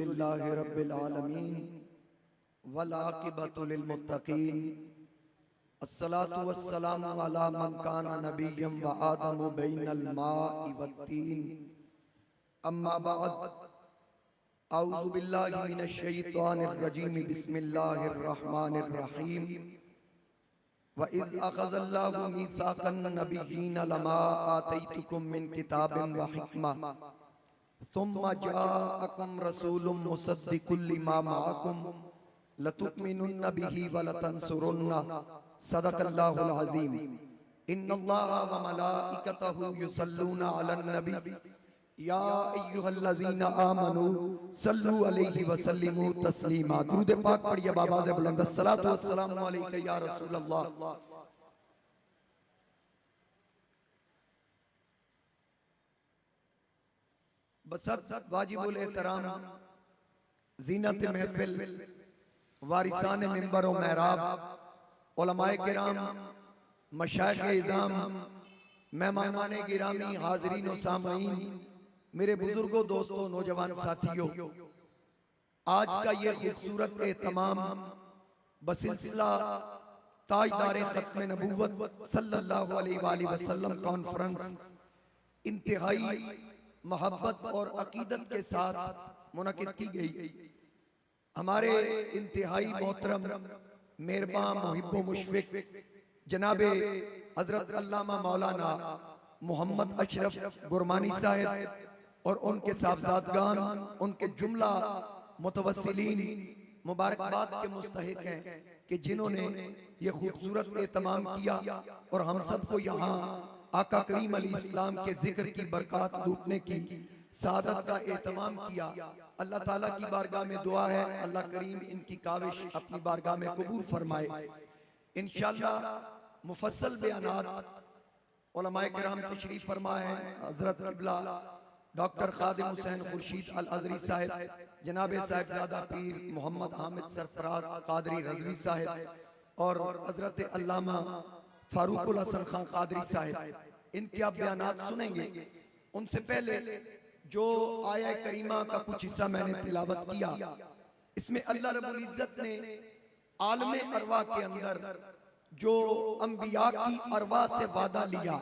लिल्लाहि रब्बिल आलमीन वल आक़िबतु लिल मुत्तक़ीन अस्सलातु वस्सलामु अला मन काना नबिय्यम व आदमु बैनल माइ वत्तीन अम्मा बअद अऊज़ु बिल्लाहि मिनश शैतानिर रजीम बिस्मिल्लाहिर रहमानिर रहीम व इज़ अख़ज़ल्लाहु मीसाक़न नबिय्यीन लमा आतैतुकुम मिन किताबिन व हिक्मा सुम्मा जाअकुम रसूलुम मुसद्दिकुल लिमा माअकुम लतुमिनुन्न बिही व लतंसुरुन्ना सदक़ल्लाहुल अज़ीम इन्नल्लाहा व मलाइकतहु युसल्लूना अलन नबी या अय्युहल्लज़ीना आमनू सल्लु अलैहि व सल्लिमू तस्लीमा। दुरूद पाक पढ़िए बाबा से बुलंद अस्सलातु वस्सलामु अलैका या रसूल अल्लाह। बसत वाजिबुल एहतराम ज़ीनत महफिल वारिसान मिंबर व महराब उलमाए किराम मशाइख़ इज़ाम मेहमानान गिरामी हाज़रीन व सामईन मेरे बुजुर्गों दोस्तों नौजवान साथियों, आज का ये खूबसूरत एहतमाम बसिलसिला ताजदारे खत्म नबूवत सल्लल्लाहु अलैहि वसल्लम कॉन्फ्रेंस इंतहाई मोहब्बत और अकीदत के साथ मुनक़िद की गई। हमारे इंतहाई मोहतरम मेहरबान मुहिब्बो मुशफ़िक़ जनाबे हज़रत अल्लामा मौलाना मोहम्मद अशरफ गुरमानी साहब और उनके साहबजादगान उनके जुमला मुतवस्सिलीन मुबारकबाद के मुस्तहिक हैं कि जिन्होंने ये खूबसूरत एहतमाम किया और हम सबको यहाँ आका करीम अलैहिस्सलाम के जिक्र की बरकत लूटने की सादत का एहतमाम किया। अल्लाह ताला की बारगाह में दुआ है अल्लाह करीम इनकी काविश अपनी बारगाह में कबूल फरमाए। इंशाअल्लाह मुफस्सल बयानात उलमाए किराम तशरीफ फरमाए हैं। हजरत क़िबला डॉक्टर खादिम हुसैन खुर्शीद अल अज़री साहब, जनाब साहिबजादा पीर मोहम्मद हामिद सरफराज कादरी रज़वी साहब और हजरत अल्लामा फारूकुल हसन खान कादरी साहब, इनके आप बयानात सुनेंगे। उनसे पहले जो आया करीमा का कुछ हिस्सा मैंने तिलावत किया, इसमें अल्लाह रब्बुल इज़्ज़त ने आलमे अरवा के अंदर जो अंबिया की अरवा से वादा लिया,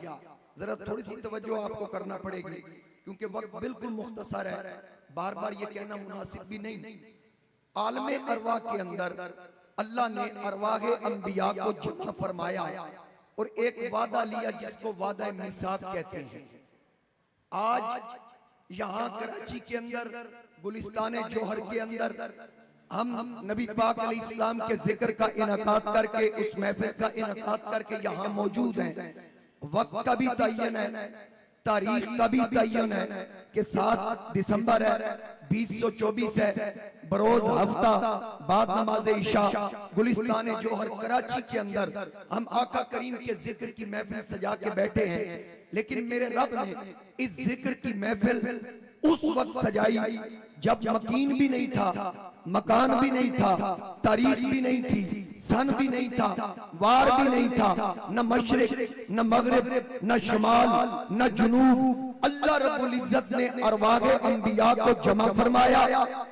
जरा थोड़ी सी तवज्जो आपको करना पड़ेगी क्योंकि वक्त बिल्कुल मुख्तसर है, बार बार ये कहना मुनासिब भी नहीं। आलमे अरवा के अंदर अल्लाह ने अरवाहे अंबिया को जमा फरमाया और एक वादा लिया जिसको वादा मीसाक कहते हैं। आज यहाँ कराची के अंदर गुलिस्तान जोहर के अंदर हम नबी पाक अलैहिस्सलाम के जिक्र का इनकाद करके उस महफिल का इनकाद करके यहाँ मौजूद हैं। वक्त का भी तयन है, तारीख का भी तयन है कि 7 दिसंबर है, 2024 है, बरोज हफ्ता बाद नमाज इशा गुलिस्तान जोहर कराची के अंदर हम आका करीम के जिक्र की महफिल सजा के बैठे हैं। लेकिन मेरे रब ने इस जिक्र की महफिल उस वक्त सजाई जब यकीन भी नहीं था, मकान भी नहीं था, तारीख भी नहीं थी, सन भी नहीं था, वार भी नहीं था, न मशरिक न मगरिब न शुमाल न जुनूब। अल्लाह रब्बुल इज़्ज़त ने अरवाहे अंबिया को जमा फरमाया,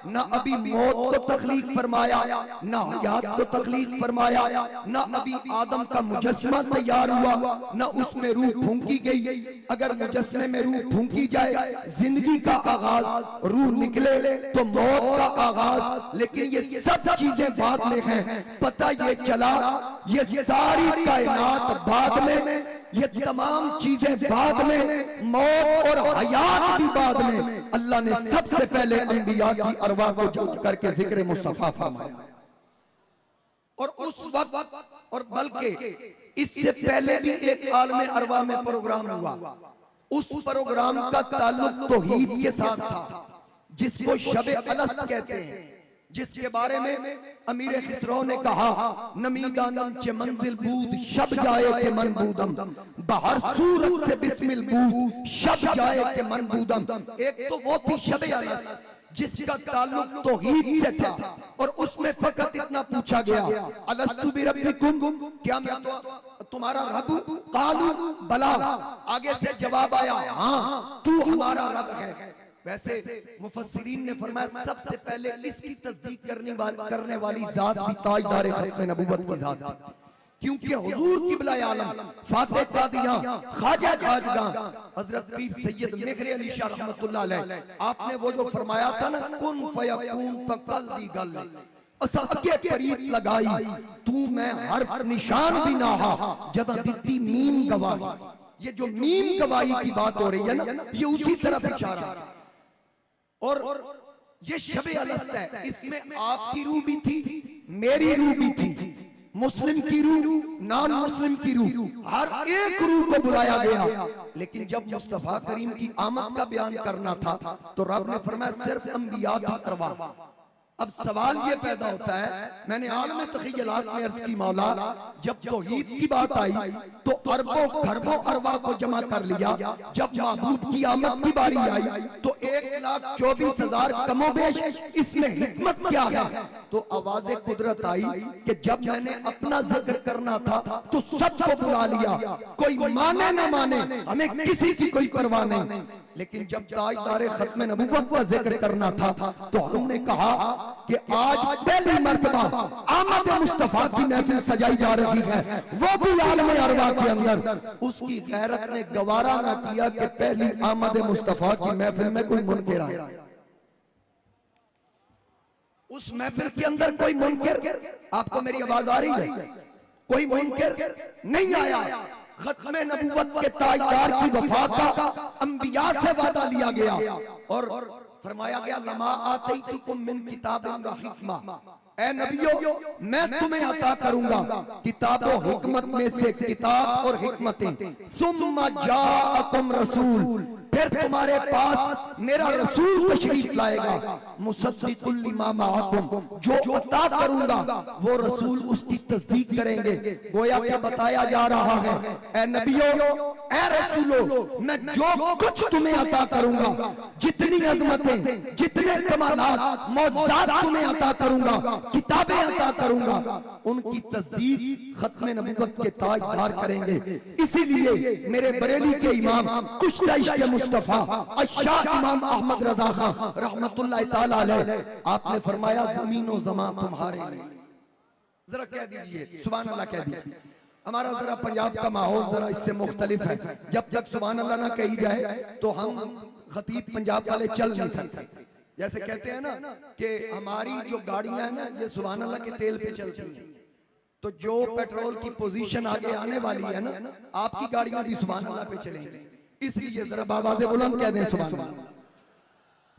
न अभी मौत को तख्लीक फरमाया, न हयात को तख्लीक फरमाया, न अभी आदम का मुजस्समा तैयार हुआ, न उसमें रूह फूंकी गई। अगर मुजस्समे में रूह फूंकी जाए जिंदगी का आगाज, रूह निकले तो मौत का आगाज। लेकिन ये सब चीजें बाद में हैं। पता ये चला ये सारी कायनात बाद में, ये तमाम चीजें बाद में, मौत और हयात भी बाद में। अल्लाह ने सबसे पहले अंबिया की अरवा को जमा करके जिक्र मुस्तफा फरमाया। और उस वक्त और बल्कि इससे पहले भी एक आलमे अरवा में प्रोग्राम हुआ। उस प्रोग्राम का ताल्लुक तौहीद के साथ था जिसको शब अलस्त कहते हैं, जिसके बारे में अमीर खिसरो ने कहा नमीदानम चे मंजिल बूद शब जाए के मन बूदम, बाहर सूरत से बिस्मिल बूद शब जाए के मन बूदम। एक तो वो थी शब अलस्त जिसका ताल्लुक तौहीद से था और उसमें फकत इतना पूछा गया अलस्तु बिरब्बिकुम, क्या मैं तो तुम्हारा रब? कालू बला, आगे से जवाब आया हाँ तू हमारा रब है। वैसे मुफस्सिरीन ने फरमाया सबसे पहले इसकी तस्दीक करने वाली जात भी ताजदार खत्म नबूवत की जात थी, क्योंकि हुजूर किबला आलम फातिह कादियां ख्वाजा खाजगां हजरत पीर सैयद मेहर अली शाह रहमतुल्लाह अलैह, आपने वो जो फरमाया था ना कुन फयकून तकल दी गल असा अगे फरीद लगाई तू मैं हर निशान भी ना हा जदा दित्ती मीम गवाही। ये जो मीम गवाही की बात हो रही है ना, ये उसी तरफ इशारा है। और ये शबे अलस्त है, इसमें आपकी रूह भी थी, मेरी रूह भी थी, मुस्लिम की रूह, नॉन मुस्लिम की रूह, हर एक रूह को बुलाया गया। लेकिन जब मुस्तफा करीम की आमद का बयान करना था तो रब ने फरमाया सिर्फ अंबिया की अरवाह। अब सवाल ये पैदा होता है, मैंने आलम तखय्युलात में अर्ज की मौला जब तौहीद की बात आई तो अरबों खरबों अरवाह को जमा कर लिया, जब महबूब की आमद की बारी आई तो 1,24,000 कमोबेश, इसमें हिकमत क्या है? तो आवाज़े कुदरत आई कि जब मैंने अपना जिक्र करना था तो सबको बुला लिया, कोई माने ना माने हमें किसी की कोई परवाह नहीं। लेकिन जब ताजदारे खत्म नबूवत का जिक्र करना था तो हमने कहा कि आज पहली मर्तबा आमद मुस्तफा की महफिल सजाई जा रही है, वो भी आलम अरवा के अंदर। उसकी गैरत ने गवारा ना किया कि पहली आमद मुस्तफा की महफिल में कोई मुनकिर आए, उस महफिल के अंदर कोई मुनकिर, आपको मेरी आवाज आ रही है? कोई मुनकिर नहीं आया। खत्म नबूवत के ताजदार की वफा का अंबिया से वादा लिया गया और फरमाया गया लमा आतैतुकुम मिन किताबिन व हिकमा, ऐ नबियों मैं तुम्हें अता करूंगा किताब और हिकमत में से किताब और हिकमतें। सुम्मा जाअकुम रसूल, फिर तुम्हारे पास मेरा रसूल तशरीफ लाएगा, मुसद्दिकुल लिमा माअकुम, जो अता करूंगा वो रसूल उसकी तस्दीक करेंगे। गोया क्या बताया जा रहा है, ऐ नबियों ऐ रसूलो मैं जो कुछ तुम्हें अता करूंगा, जितनी अजमतें जितने कमालात मौजूदात तुम्हें अता करूंगा, किताबें अता करूंगा, उनकी तस्दीक खत्म नबूवत के ताजदार करेंगे। इसीलिए मेरे बरेली के इमाम कुश्ता इश्क़ मुस्तफा अशाह इमाम अहमद रजा खां रहमतुल्लाह ताला अलैह, आपने फरमाया ज़मीन ज़मां तुम्हारे लिए। जरा कह दीजिए सुभान अल्लाह, कह दीजिए। हमारा जरा पंजाब का माहौल जरा इससे मुख्तलिफ है, जब तक सुभान अल्लाह ना कही जाए तो हम खतीब पंजाब वाले चल नहीं सकते। जैसे कहते हैं ना कि हमारी जो गाड़ियां हैं ना ये सुभान अल्लाह के तेल पे चलती हैं, तो जो पेट्रोल की पोजीशन आगे आने वाली है ना, आपकी गाड़ियां भी सुभान अल्लाह पे चलेंगी। इसलिए जरा बाबाज़े बुलंद कह दें सुभान अल्लाह।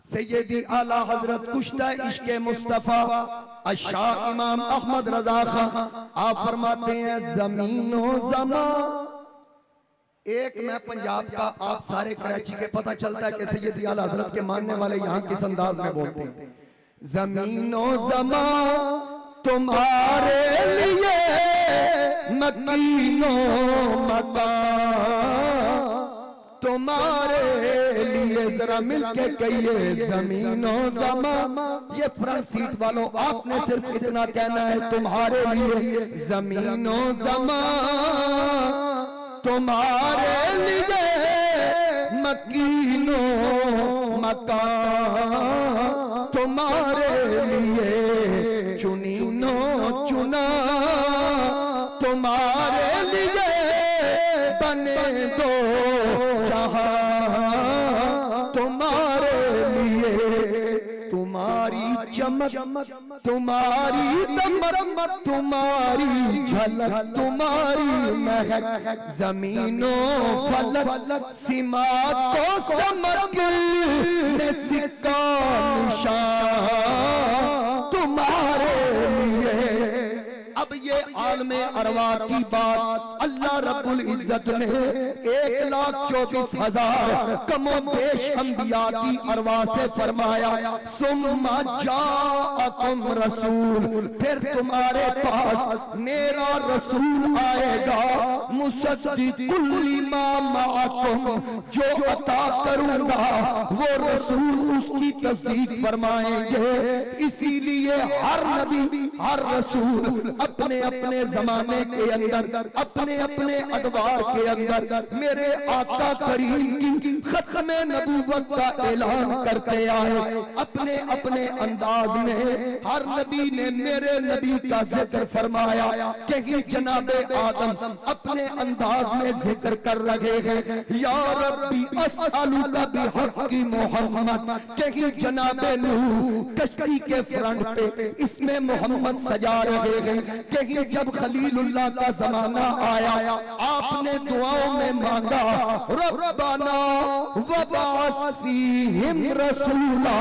सैयदी आला हजरत कुश्ता इश्क़ मुस्तफा अशाह इमाम अहमद रजा खां आप फरमाते हैं ज़मीनो ज़मा। एक मैं पंजाब का, आप सारे कराची के, पता चलता है कि सैयदी आला हजरत के मानने वाले यहाँ किस अंदाज में बोलते हैं। ज़मीनो ज़मा तुम्हारे लिए मकीनो मकान तुम्हारे लिए, जरा मिलके कहिए ज़मीनो ज़मा। ये फ्रंट सीट वालों आपने सिर्फ इतना कहना है तुम्हारे लिए ज़मीनो ज़मा तुम्हारे लिए मकीनो मकान तुम्हारे लिए चुनीनो चुना तुम्हारे लिए बने दो जहां तुम्हारे लिए। तुम्हारी चमक तुम्हारी दमक तुम्हारी झलक तुम्हारी महक ज़मीनो फलक सीमा को समक ने सिक्का निशान तुम्हारे लिए। अब ये आलमे अरवा की बात अल्लाह रब्बुल इज्जत ने 1,24,000 कमो बेश अंबिया की अरवा से फरमाया सुम्मा जाअकुम रसूल, फिर तुम्हारे पास मेरा रसूल आएगा, मुसद्दिकुल लिमा माअकुम, जो अता करूंगा वो रसूल उसकी तस्दीक फरमाएंगे। इसीलिए इसीलिए हर नबी हर रसूल अपने अपने जमाने के अंदर अपने अपने अदवार के अंदर मेरे आका करीम की खत्म नबूवत का ऐलान करते आए। अपने अपने अंदाज में हर नबी ने मेरे नबी का जिक्र फरमाया। कहीं जनाबे आदम अपने अंदाज में जिक्र कर रहे हैं, या रब्बी अस्अलुका बिहक़्क़ि मोहम्मद। कहीं जनाबे नूह कश्ती के फ्रंट पे इसमें मोहम्मद सजा रहे हैं। कहीं जब खलीलुल्लाह का जमाना आया, आपने दुआओं में मांगा, रब्बाना वबअस फीहिम रसूला।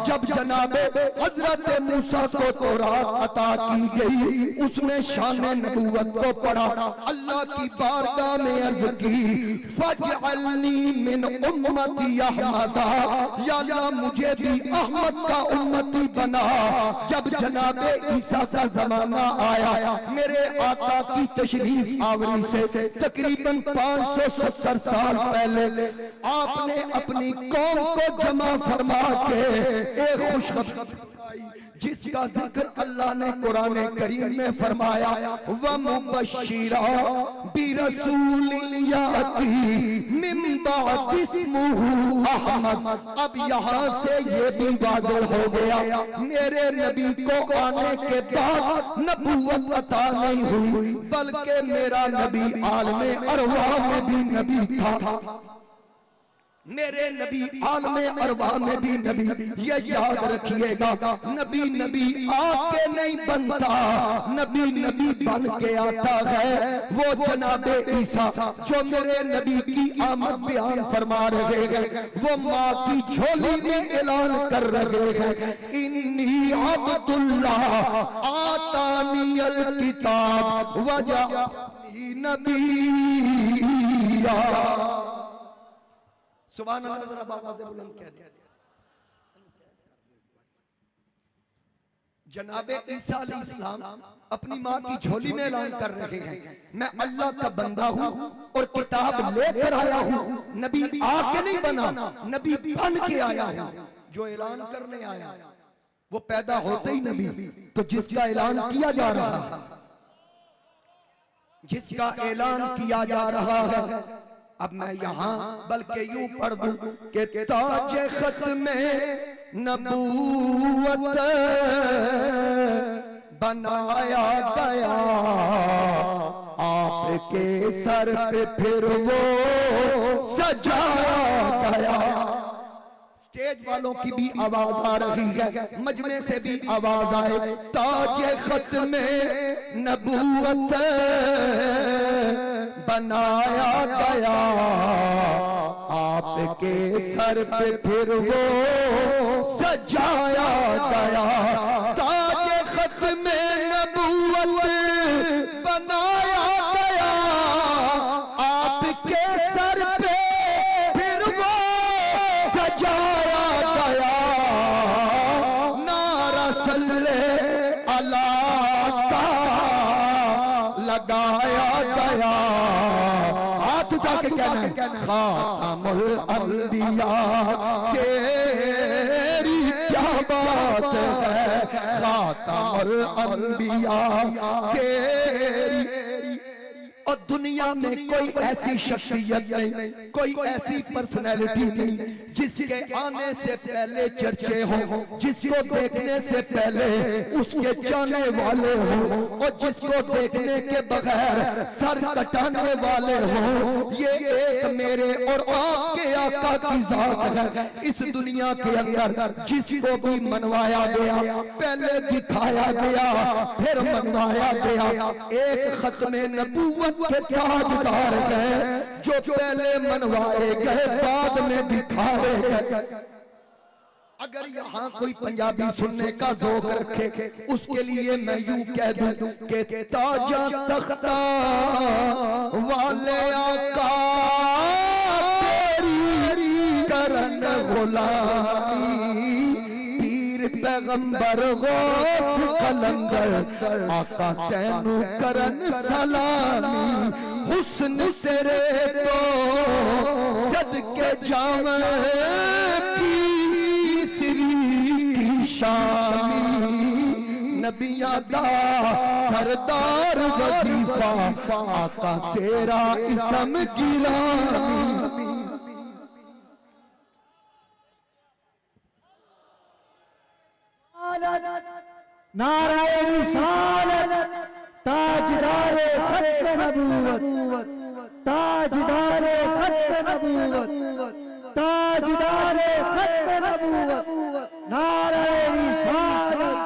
जब जनाबे हजरत मूसा को तौरात अता की गई, उसमें शान नबूवत को पढ़ा। अल्लाह की बारगाह में अर्ज की, फजअलनी मिन उम्मती अहमदा, या अल्लाह मुझे भी अहमद का उम्मती बना। जब जनाबे ईसा का जमाना आया, मेरे आका की तशरीफ आवरी से तकरीबन 570 साल पहले आपने अपनी कौम को जमा फरमा के एक खुशखबरी जिसका जिक्र अल्लाह ने कुरान करीम में फरमाया, व मुबश्शिरा बिरसूलिन याती मिन बअदि इस्मुहु अहमद। अब यहाँ से ये भी वाज़ेह हो गया, मेरे नबी को आने के बाद नबूवत अता नहीं हुई, बल्कि मेरा नबी आलमे अरवाह में भी नबी था। मेरे नबी आलमे अरवाह में भी नबी। ये याद रखिएगा, नबी नबी आके नहीं बनता, नबी नबी बन के आता है। वो जनाबे ईसा जो मेरे नबी की आमद बयान फरमा रहे हैं, वो माँ की झोली में ऐलान कर रहे हैं, इन्नी अब्दुल्लाह आतानियल किताब वजअलनी नबिय्या। सुभान अल्लाह, जरा बाबा से बुलंद कह दिया। जनाबे ईसा अलैहिस्सलाम अपनी माँ की झोली में ऐलान कर रहे हैं, मैं अल्लाह का बंदा हूँ और किताब लेकर आया हूँ। नबी आके नहीं बना, नबी बन के आया हूँ। जो ऐलान करने आया वो पैदा होते ही नबी। तो जिसका ऐलान किया जा रहा है, जिसका ऐलान किया जा रहा है, अब मैं यहाँ बल्कि यूं पढ़ दूं कि ताजे खत्मे नबूवत बनाया गया आपके सर पे, फिर वो सजाया गया। स्टेज वालों की भी आवाज आ रही है, मजमे से भी आवाज आए, ताजे खत्मे नबूवत बनाया गया आपके सर पे, फिर वो सजाया गया। ताजे खत्मे नबूवत बनाया गया आपके सर पे, फिर वो सजाया गया। नारा सल्ले अला का लगाया गया। हाथ उठा के कहना है, खातमुल अंबिया तेरी क्या बात है, खातमुल अंबिया तेरी। और दुनिया में कोई ऐसी शख्सियत नहीं, कोई ऐसी पर्सनैलिटी नहीं जिसके आने से पहले चर्चे हो, जिसको देखने से पहले उसके चाहने वाले हो, और जिसको देखने के बगैर सर कटाने वाले हो। ये एक मेरे और आपके आका की जात है। इस दुनिया के अंदर जिसको भी मनवाया गया, पहले दिखाया गया, फिर मनवाया गया। एक खत्मे नबूवत के ताजदार हैं जो पहले मनवाए गए, बाद में दिखाए गए। अगर यहाँ कोई पंजाबी सुनने का ज़ौक़ रखे, उसके लिए मैं यूं कह दूं कि ताजा तख्ता वाले आका तेरी करन गुलामी, पीर पैगंबर गौस कलंदर आका तैनू करन सलामी। हुस्न तेरे तो सदके जावे की मिस्री की शामी, नबियां दा सरदार वजीफा आका तेरा इसम गिरामी। नाराए रिसालत ताजदारे खत्म नबूवत, ताजदारे खत्म नबूवत, ताजदारे खत्म नबूवत, नाराए रिसालत।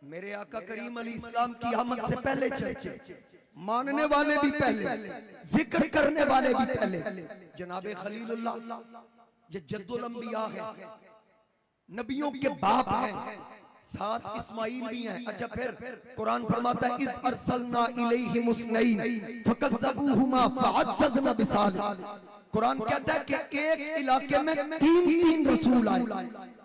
मेरे आका करीम अली इस्लाम की आमद से पहले चर्चे, मानने वाले भी पहले, जिक्र करने वाले भी पहले। जनाबे खलीलुल्लाह ये जद्दुल अंबिया है, नबियों के बाप हैं, साथ इस्माइल भी हैं। अच्छा फिर कुरान फरमाता है इस अरसलना इलैहि मुस्नैन फकज़्ज़बूहुमा फअज़्ज़ज़ना बिसालिस। कुरान कहता है कि एक इलाके में तीन तीन रसूल आए,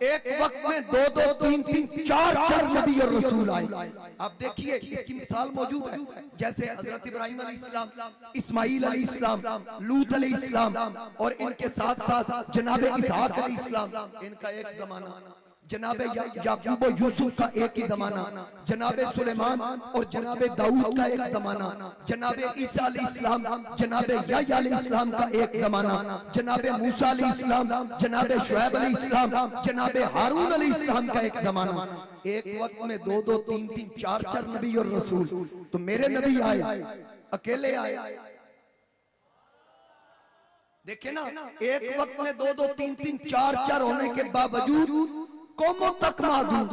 एक वक्त में दो दो तीन तीन चार चार नबी और रसूल आए। आप देखिए इसकी मिसाल मौजूद है, जैसे हजरत इब्राहिम अलैहिस्सलाम, इस्माइल अलैहिस्सलाम, लूत अलैहिस्सलाम और इनके साथ साथ जनाबे इसहाक अलैहिस्सलाम, इनका एक जमाना, जनाबे याकूब और यूसुफ का एक ही जमाना, जनाबे सुलेमान और जनाबे दाऊद का एक जमाना, जनाबे ईसा अलैहिस्सलाम, जनाबे याह्या अलैहिस्सलाम का एक जमाना, जनाबे मूसा अलैहिस्सलाम, जनाबे शुएब अलैहिस्सलाम, जनाबे हारून अलैहिस्सलाम का एक जमाना। एक वक्त में दो दो तीन तीन चार चार नबी और रसूल। तो मेरे नबी आए, अकेले आए। देखे ना, एक वक्त में दो दो तीन तीन चार चार होने के बावजूद कौमों तक महदूद,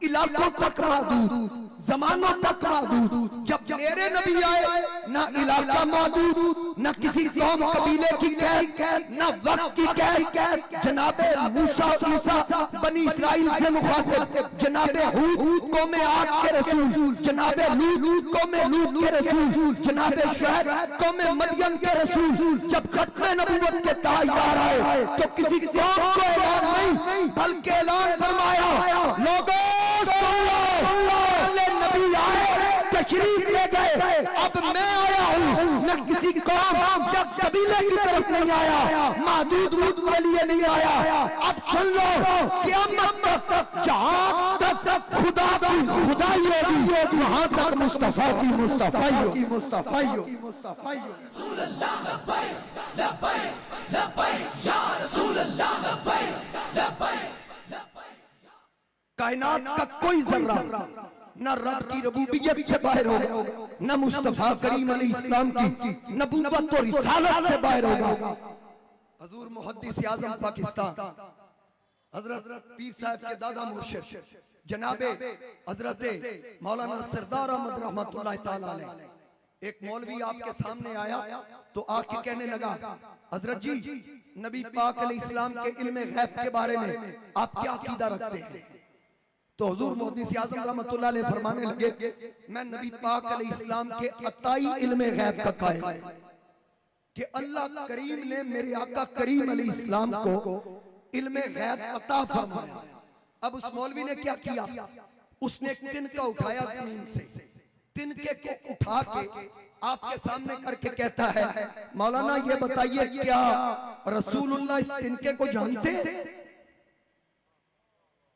इलाकों तक महदूद, जमानों तक महदूद। जब मेरे नबी आए, ना इलाका महदूद, ना किसी कौम कबीले की कैद, ना वक्त की कैद। जनाबे मूसा ईसा बनी इस्राइल से मुखातिब, जनाबे हूद कौमे आद के रसूल, जनाबे लूत कौमे लूत के रसूल, जनाबे शुएब कौमे मदियन के रसूल। जब खत्म नबूवत के ताजदार आए तो किसी कौम को ऐलान नहीं बल्कि ऐलान फरमाया, लोगों नबी आए, तशरीफ ले गए, अब मैं आया हूँ। न किसी कौम जब कबीले की तरफ नहीं आया, महदूद रूद के लिए नहीं आया। अब सुन लो, क़यामत तक जहाँ तक खुदा की खुदाई होगी, वहाँ तक मुस्तफा की मुस्तफाई होगी, मुस्तफाई होगी, मुस्तफाई होगी। रसूल अल्लाह लब्बैक लब्बैक लब्बैक या रसूल अल्लाह लब्बैक लब्बैक। कायनात का कोई जर्रा न रब की रबूबियत से बाहर होगा, न मुस्तफा करीम अलैहिस्सलाम की नबूवत और रिसालत से बाहर होगा। हजूर मुहद्दिस आज़म पाकिस्तान हजरत पीर साहब के दादा मुर्शिद जनाबे हजरत मौलाना सरदार अहमद रहमतुल्लाह तआला अलैह, एक मौलवी आपके सामने आया तो आके कहने लगा, हजरत जी नबी पाक अलैहिस्सलाम के इल्म गैब के बारे में आप क्या अकीदा रखते हैं? तो हुजूर मुहद्दिस आज़म रहमतुल्लाह अलैह फरमाने लगे, मैं नबी पाक अलैहिस्सलाम के अताई इल्म गैब का कायल कि अल्लाह करीम ने मेरे आका करीम अलैहिस्सलाम को इल्म गैब अता फरमाया। अब उस मौलवी ने क्या किया, उसने एक तिनका उठाया जमीन से, तिनके को उठा के आपके सामने करके कहता है, मौलाना ये बताइए क्या रसूलुल्लाह इस तिनके को जानते हैं?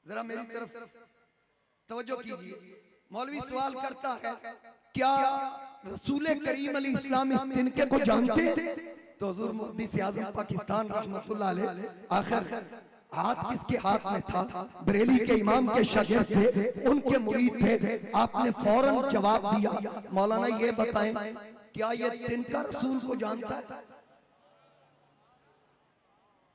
जरा मेरी तरफ तवज्जो कीजिए। मौलवी सवाल करता है, क्या रसूल करीम अलैहिस्सलाम इस तिनके को जानते हैं? तो हुजूर मुहद्दिस आज़म पाकिस्तान रहमतुल्लाह अलैह आखिर हाथ किसके हाथ में था? बरेली के इमाम के शागिर्द थे, उनके मुरीद थे। आपने फौरन जवाब दिया, मौलाना ये बताएं क्या ये तिनका रसूल को जानता है?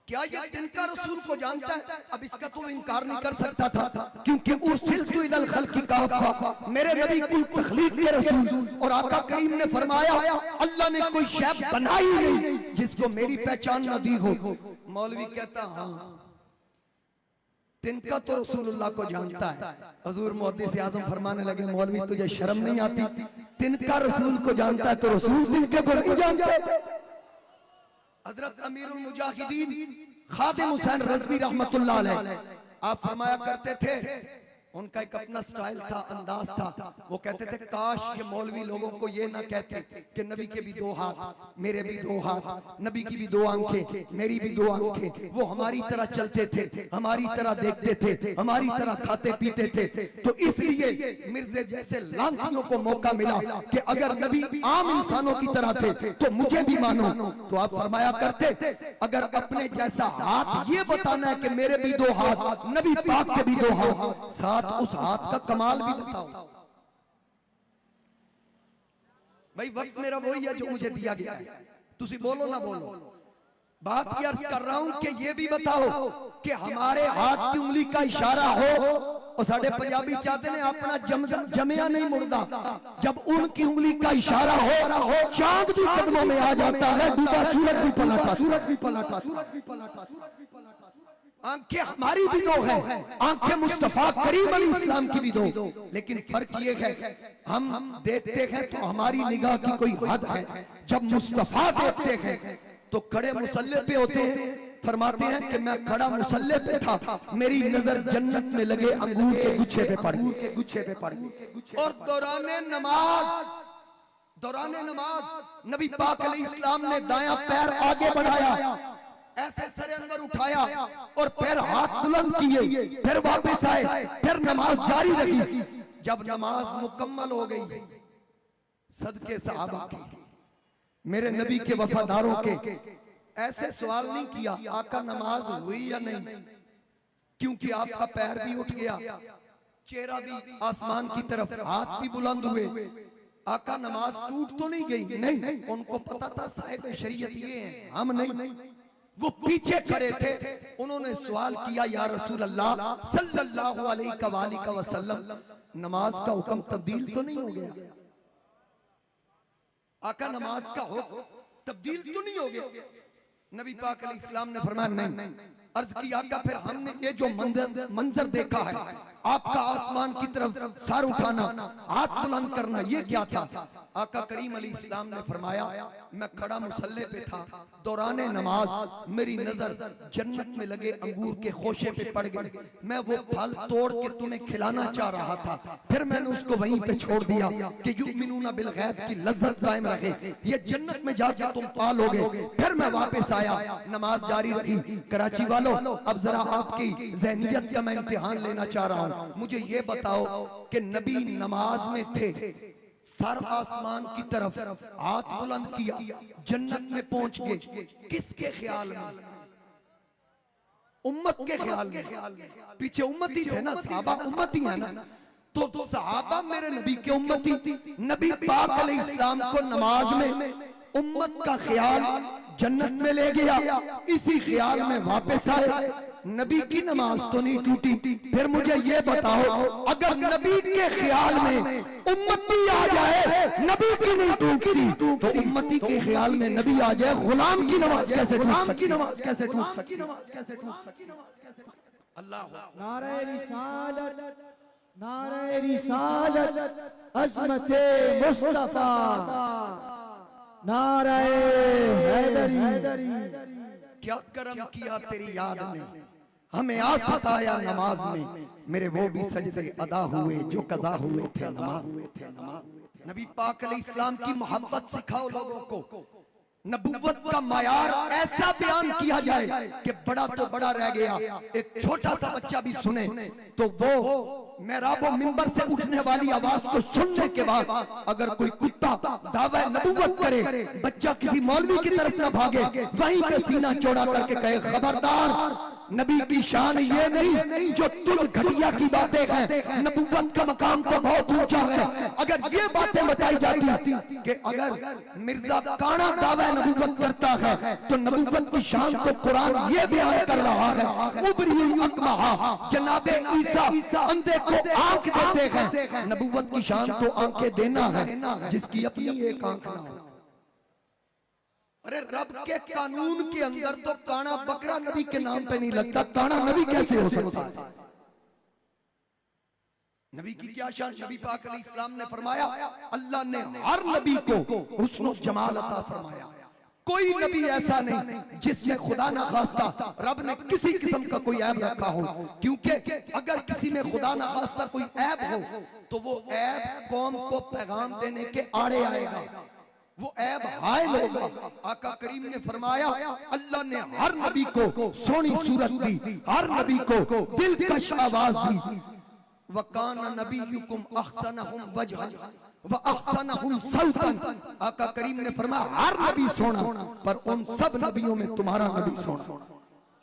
क्या ये तिनका रसूल को जानता है? अब इसका तो इनकार नहीं कर सकता था, क्योंकि उर्सिलतु इलल खल्क़ि काफ़ा, मेरे नबी कुल तख्लीक के रसूल। और आका करीम ने फरमाया, अल्लाह ने कोई शय बनाई नहीं जिसको मेरी पहचान न दी हो। मौलवी कहता, हाँ तिनका तो रसूलुल्लाह को जानता है। हुजूर मुहद्दिस आज़म फरमाने लगे, मौलवी तुझे शर्म नहीं आती? तिनका रसूल को जानता है तो रसूल तिनके को नहीं जानते? हजरत अमीरुल मुजाहिदीन खादिम हुसैन रज़वी रहमतुल्लाह अलैह आप फरमाया करते थे, उनका एक अपना स्टाइल था, अंदाज था। वो कहते थे काश ये मौलवी लोगों को ये ना कहते कि नबी के भी दो हाथ, मेरे भी दो हाथ, नबी की भी दो आंखें, मेरी भी दो आंखें। वो हमारी तरह चलते थे, हमारी तरह देखते थे, हमारी तरह खाते पीते थे। तो इसलिए मिर्जे जैसे लांतियों को मौका मिला कि अगर नबी आम इंसानों की तरह थे तो मुझे भी मानो। तो आप फरमाया करते अगर अपने जैसा हाथ ये बताना है कि मेरे भी दो हाथ, नबी पाक के भी दो हाथ, साथ उस हाथ का कमाल भी बताओ। भाई वक्त मेरा वही है जो मुझे दिया गया है, तुसी बोलो ना बोलो। बात ये अर्ज कर रहा हूं कि ये भी बताओ कि हमारे हाथ की उंगली का इशारा हो। और साढ़े पंजाबी चाहते ने अपना जमिया नहीं मुड़दा, जब उनकी उंगली का इशारा हो चांद भी कदमों में आ जाता है, डूबा सूरज भी पलटा, सूरज भी पलटा, सूरज भी पलटा, सूरज भी पलटा। आंखें हमारी भी दो है, आंखें मुस्तफा करीम अलैहिस्सलाम की भी दो, लेकिन फर्क ये है हम देखते हैं तो हमारी निगाह की कोई हद है, जब मुस्तफा देखते हैं तो खड़े मुसल्ले पे होते हैं। फरमाते हैं कि मैं खड़ा मुसल्ले पे था, मेरी नजर जन्नत में लगे अंगूर के गुच्छे पे पड़ गई, गुच्छे पे पड़ गई। और दौराने नमाज नबी पाक अलैहिस्सलाम ने दायां पैर आगे बढ़ाया, ऐसे सर अंदर उठाया और पैर हाथ बुलंद किए, फिर वापस आए, फिर नमाज जारी रही। जब नमाज मुकम्मल हो गई, सदके सहाबा के, मेरे नबी के वफादारों के, ऐसे सवाल नहीं किया आका नमाज हुई या नहीं, क्योंकि आपका पैर भी उठ गया, चेहरा भी आसमान की तरफ, हाथ भी बुलंद हुए। आका नमाज टूट तो नहीं गई? नहीं, उनको पता था साहिब शरीयत ये हैं, हम नहीं। वो पीछे खड़े थे, उन्होंने सवाल किया या रसूल अल्लाह सल्लल्लाहु अलैहि वसल्लम, नमाज का हुक्म तब्दील तो नहीं हो गया? आका नमाज का हुक्म तब्दील तो नहीं हो गया? नबी पाक अलैहिस्सलाम ने फरमाया नहीं। अर्ज किया आका फिर हमने ये जो मंजर देखा है, आपका आसमान की तरफ सर उठाना, हाथ बुलंद करना, ये क्या था? आका करीम अलैहिस्सलाम ने फरमाया मैं खड़ा मुसल्ले पे था, दौराने नमाज मेरी नजर जन्नत में लगे अंगूर के खोशे पे पड़ गई, मैं वो फल तोड़ के तुम्हें खिलाना चाह रहा था, फिर मैंने उसको वहीं पे छोड़ दिया कि युमिनूना बिल गैब की लज्जत कायम रहे, ये जन्नत में जाके तुम पालोगे। फिर मैं वापस आया, नमाज जारी रही। कराची वालों, अब जरा आपकी ज़हनियत का मैं इम्तिहान लेना चाह रहा हूँ। मुझे ये बताओ कि नबी नमाज में थे, सर आसमान की तरफ, हाथ बुलंद किया, जन्नत में पहुंच गए, किसके ख्याल में? उम्मत के ख्याल में। पीछे उम्मती थे ना, सहाबा उम्मती है ना, तो सहाबा मेरे नबी के उम्मती। नबी पाक अलैहिस्सलाम को नमाज में उम्मत का ख्याल जन्नत में ले गया, इसी ख्याल में वापस आए। नबी की नमाज तो नहीं टूटी। फिर मुझे ये बताओ, अगर नबी के ख्याल में उम्मती आ जाए, नबी की नहीं टूटती, तो उम्मती के ख्याल में नबी आ जाए, गुलाम की नमाज कैसे टूट सकती? अल्लाह नारे रिसालत, नारे रिसालत, अज़मते मुस्तफा, नारे हैदरी। क्या करम किया तेरी याद ने, हमें आ सताया नमाज में, मेरे वो भी सजदे अदा हुए जो कज़ा हुए थे नमाज। नबी पाक अलैहिस्सलाम की मोहब्बत सिखाओ लोगों को, नबुव्वत का मायार ऐसा बयान किया जाए कि बड़ा तो बड़ा रह गया, एक छोटा सा बच्चा भी सुने तो वो मेहराबो मिंबर से उठने वाली आवाज को सुनने के बाद अगर कोई कुत्ता दावा नबुव्वत करे, बच्चा किसी मौलवी की तरफ न भागे, वहीं पे सीना चौड़ा करके कहे खबरदार, नबी की शान ये नहीं जो तुझ घटिया की बातें हैं, नबुव्वत का मकाम तो बहुत ऊंचा है। अगर ये बातें बताई जाती कि अगर मिर्जा काना दावा नबुव्वत करता है तो नबुव्वत की शान तो कुरान ये बयान कर रहा है, उबरी अकमहा, जनाबे ईसा अंधे को आंख देते हैं। नबुव्वत की शान तो आंखें देना है जिसकी अपनी एक आंख ना हो। अरे रब के कानून के अंदर तो काना बकरा नबी के नाम पे नहीं लगता, काना नबी कैसे हो सकता है? नबी की क्या शान? नबी पाक अलैहिस्सलाम ने फरमाया अल्लाह ने हर नबी को हुस्न और जमाल अता फरमाया, कोई नबी ऐसा नहीं जिसमें खुदा ना खास्ता रब ने किसी किस्म का कोई ऐब रखा हो, क्योंकि अगर किसी में खुदा ना खास्ता कोई ऐब हो तो वो ऐब कौम को पैगाम देने के आड़े आएगा, वो ऐब हायल होगा। आका करीम ने फरमाया अल्लाह ने हर नबी को सोनी सूरत दी, हर नबी को दिलकश आवाज दी। वकाना नबियुकुम अहसनहुम वजहन व अहसनहुम सौतन। आका करीम ने फरमाया हर नबी सोना, पर उन सब नबियों में तुम्हारा नबी सोना।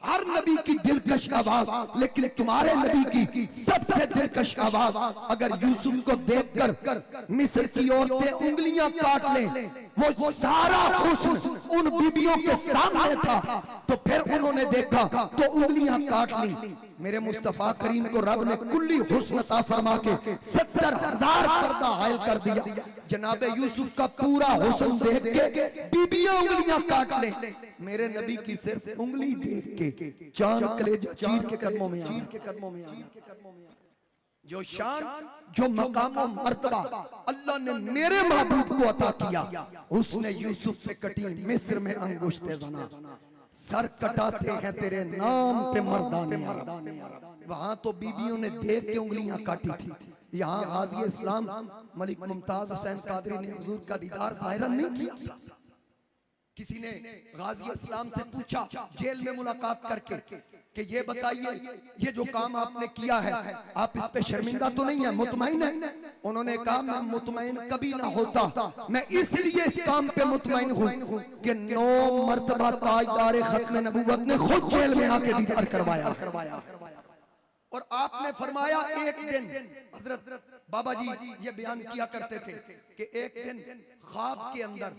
हर नबी की दिलकश आवाज, लेकिन तुम्हारे नबी की सबसे दिलकश आवाज। अगर यूसुफ को देखकर मिस्र की औरतें उंगलियां काट लें, वो सारा हुस्न उन बीबियों के सामने था, तो फिर उन्होंने देखा तो उंगलियां काट ली। मेरे मुस्तफा करीम को रब ने कुल्ली हुस्न अता फरमा के 70,000 पर्दा हायल कर दिया। जनाबे यूसुफ का पूरा हुस्न देख के बीबियां उंगलियां काट ले, मेरे नबी की सिर्फ उंगली देख के चांद कलेजा चीर के कदमों में आ। जो शान, जो मकाम और मर्तबा अल्लाह ने मेरे महबूब को अता किया, उसने यूसुफ पे कटी मिस्र में अंगुश्ते ज़ना। सर कटाते हैं तेरे नाम पे मर्दाने। वहां तो बीबियों ने देख के उंगलियां काटी थी, यहाँ गाजी इस्लाम मलिक मुमताज हुसैन कादरी ने हुजूर का दीदार ज़ाहिरन नहीं किया था। किसी ने गाजी इस्लाम से पूछा जेल में मुलाकात करके कि ये बताइए ये जो काम आपने किया है आप इस पे शर्मिंदा तो नहीं है, मुतमईन है? उन्होंने कहा मैं मुतमईन कभी ना होता, मैं इसलिए इस काम पे मुतमईन हूँ कि 9 मर्तबा ताजदार खत्म नबूवत ने खुद जेल में आके दीदार करवाया। और आपने फरमाया एक दिन, हजरत बाबा जी ये बयान किया करते थे कि एक दिन ख्वाब के अंदर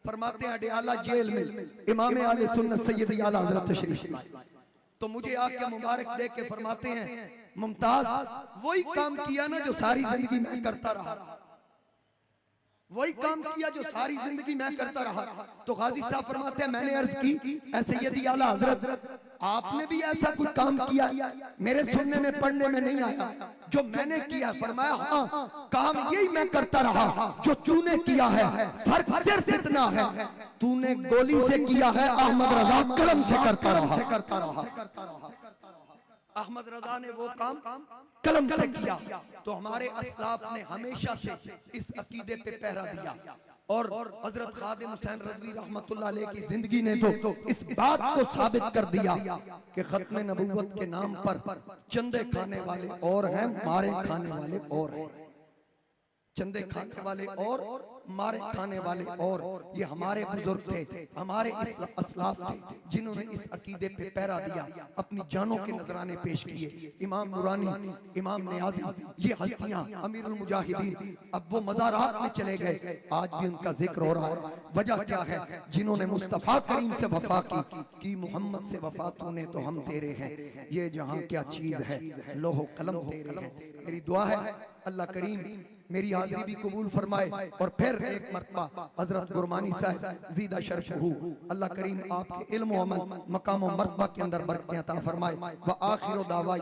फरमाते हैं अडयाला जेल में इमाम आले सुन्नत सैयद आला हजरत तशरीफ लाए, तो मुझे आके मुबारक दे के फरमाते हैं मुमताज वही काम किया ना जो सारी जिंदगी मैं करता रहा, वही काम किया जो सारी जिंदगी मैं करता रहा। तो गाजी साहब फरमाते हैं मैंने अर्ज की ऐसे यदि आला हजरत आपने भी ऐसा कुछ काम किया, मेरे सुनने में पढ़ने में नहीं आया जो मैंने किया। फरमाया हाँ काम यही मैं करता रहा जो तूने किया है, फर्क सिर्फ इतना है तूने गोली से किया है, अहमद रजा कलम से करता रहा। अहमद रजा ने वो काम कलम से किया। तो हमारे असलाफ ने हमेशा से इस अकीदे पे पहरा दिया, और हजरत खादिम हुसैन रज़वी रहमतुल्लाह अलैह की जिंदगी ने तो इस बात को साबित कर दिया कि खत्म नबूवत के नाम पर चंदे खाने वाले और हैं, मारे खाने वाले और हैं। चंदे खाने वाले और मारे खाने वाले और, ये हमारे बुजुर्ग थे, हमारे असलाफ थे जिन्होंने इस अकीदे पे पहरा दिया, अपनी जानों के नजराने पेश किए। इमाम नूरानी, इमाम नियाज़ी, ये हस्तियां अमीरुल मुजाहिदीन अब वो मज़ारात में चले गए, आज भी उनका जिक्र हो रहा है। वजह क्या है? जिन्होंने मुस्तफ़ा करीम से वफा की मोहम्मद से वफा तूने तो हम तेरे हैं, ये जहां क्या चीज है लोहो कलम तेरे हैं। मेरी दुआ है अल्लाह करीम मेरी हाजिरी भी कबूल फरमाए, और फिर एक मर्तबा हजरत गुरमानी साहब ज़ीदा शर्फ हूँ, अल्लाह करीम आपके इल्म व अमल मकाम व मर्तबा के अंदर बरकतें अता फरमाए। व आखिर दावा